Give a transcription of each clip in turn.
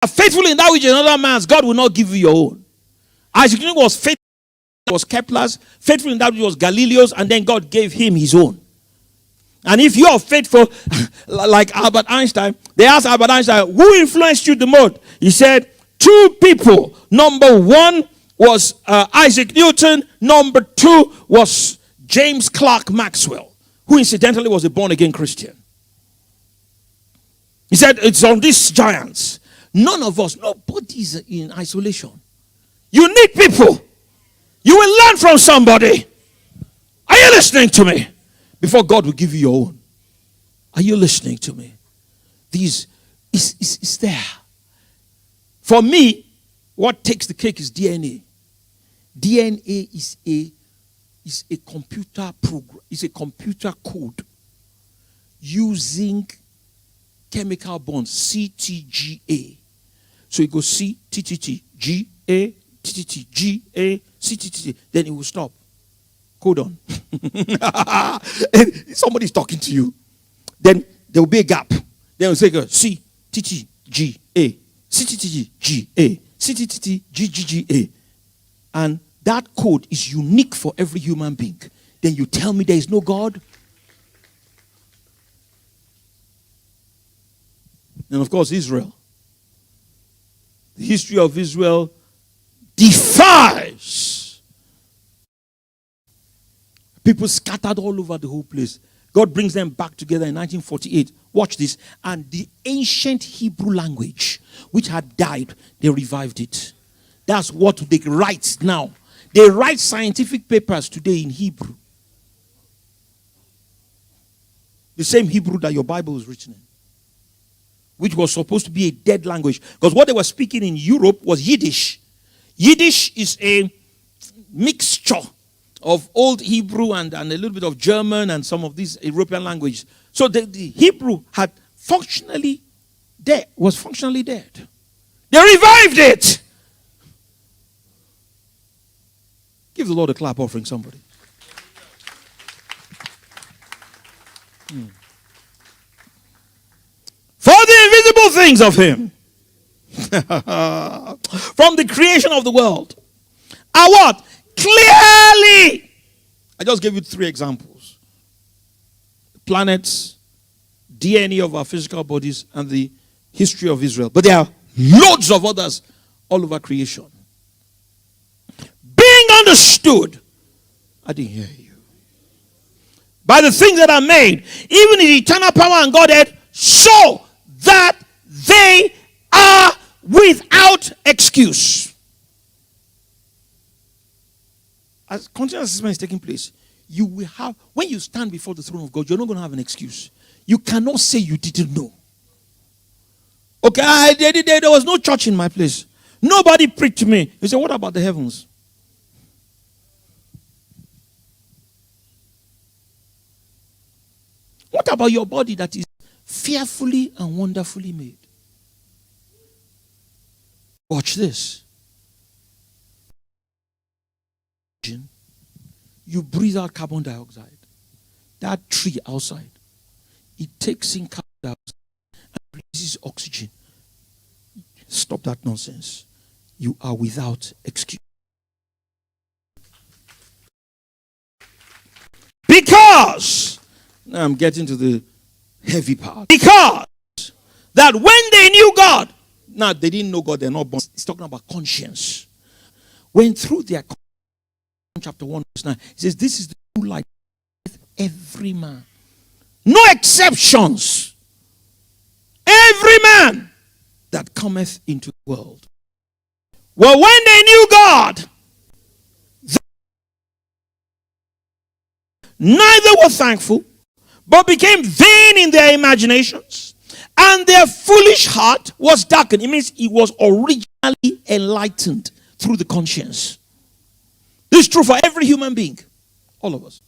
faithful in that which is another man's, God will not give you your own. Isaac Newton was faithful, was Kepler's, faithful in that which was Galileo's, and then God gave him his own. And if you are faithful, like Albert Einstein, they asked Albert Einstein, who influenced you the most? He said, 2 people. Number 1 was Isaac Newton. Number 2 was James Clerk Maxwell, who incidentally was a born-again Christian. He said, it's on these giants. None of us, nobody is in isolation. You need people. You will learn from somebody. Are you listening to me? Before God will give you your own. Are you listening to me? These is there. For me, what takes the cake is DNA. DNA is a computer program, is a computer code using chemical bonds, CTGA. So it goes C, T, T, T, G, A, T, T, T, G, A, C, T, T, T. Then it will stop. Hold on. Somebody's talking to you. Then there will be a gap. Then it will say C, T, T, G, A, C, T, T, G, G, A, C, T, T, T, G, G, G, A. And that code is unique for every human being. Then you tell me there is no God? And of course, Israel. The history of Israel defies. People scattered all over the whole place. God brings them back together in 1948. Watch this. And the ancient Hebrew language, which had died, they revived it. That's what they write now. They write scientific papers today in Hebrew. The same Hebrew that your Bible is written in, which was supposed to be a dead language. Because what they were speaking in Europe was Yiddish. Yiddish is a mixture of Old Hebrew and a little bit of German and some of these European languages. So the Hebrew had was functionally dead. They revived it. Give the Lord a clap offering, somebody. For the invisible things of him from the creation of the world are what? Clearly. I just gave you 3 examples. Planets, DNA of our physical bodies, and the history of Israel. But there are loads of others all over creation. Being understood, I didn't hear you, by the things that are made, even in eternal power and Godhead, so that they are without excuse. As continuous assessment is taking place, you will have, when you stand before the throne of God, you're not going to have an excuse. You cannot say you didn't know. Okay, there was no church in my place. Nobody preached to me. You say, what about the heavens? What about your body that is fearfully and wonderfully made? Watch this. You breathe out carbon dioxide. That tree outside, it takes in carbon dioxide and releases oxygen. Stop that nonsense. You are without excuse. Because, now I'm getting to the heavy part. Because that when they knew God, now they didn't know God, they're not born. It's talking about conscience. When through their conscience, chapter 1 verse 9, it says, this is the true light of every man. No exceptions. Every man that cometh into the world. Well, when they knew God, neither were thankful, but became vain in their imaginations, and their foolish heart was darkened. It means it was originally enlightened through the conscience. This is true for every human being, all of us.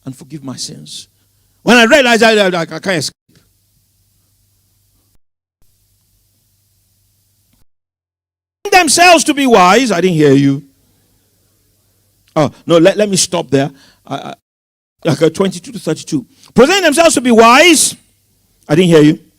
And forgive my sins. When I realized I can't escape. Themselves to be wise. I didn't hear you. Oh, no, let me stop there. 22 to 32. Present themselves to be wise. I didn't hear you.